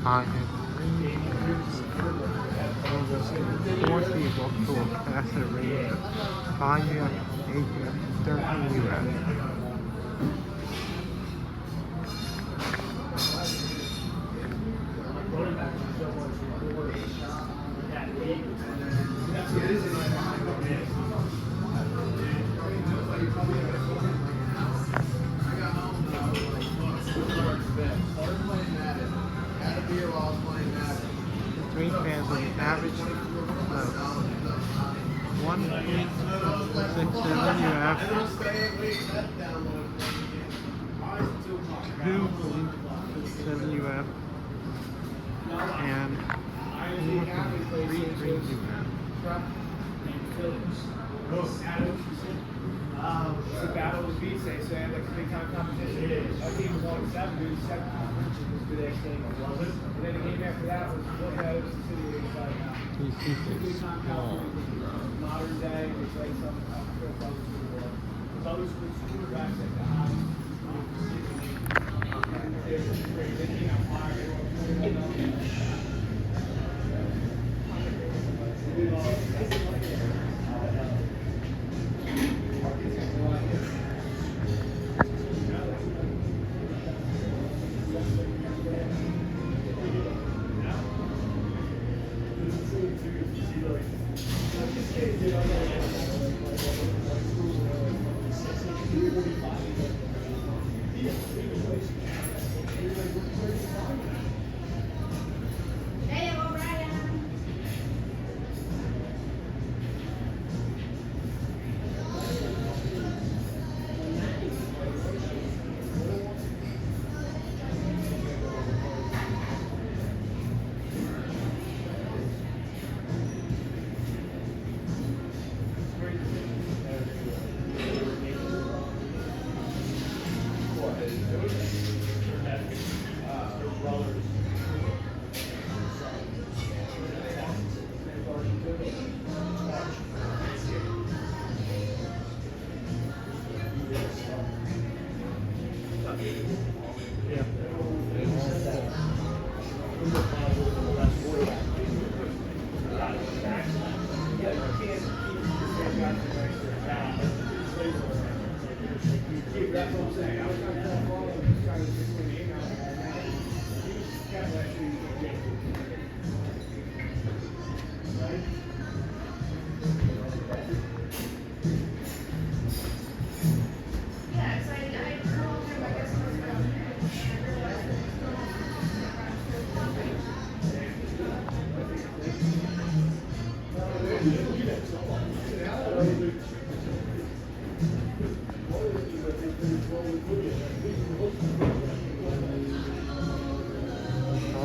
August 4th October, Pastor Ray, 5 8 13 US. Three fans with an average of 1.67 UF, 2.7 UF, and 4.33 UF. It's a battle with beats, they say, like a big time competition. Our team was on 7, we were 7 was the next game. And then the game after that was the city. It's like modern day, we play some other schools quarterbacks at the high.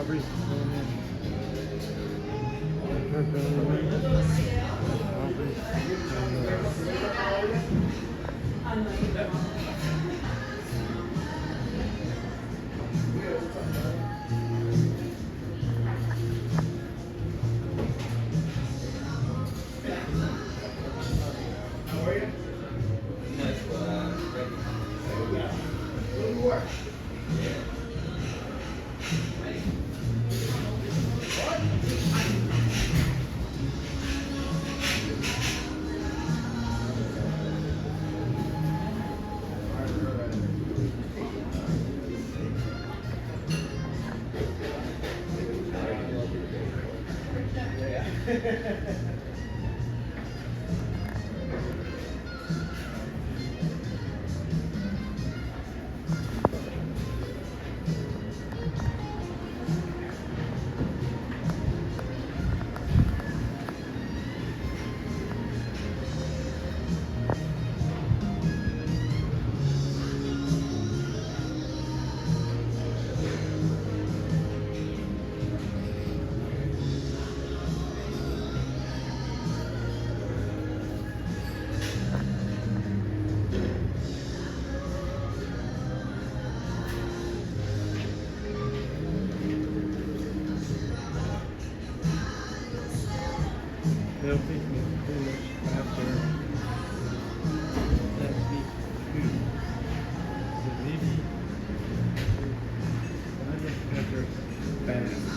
Aubrey's They'll take me pretty much after that week. The lady, I just after Good.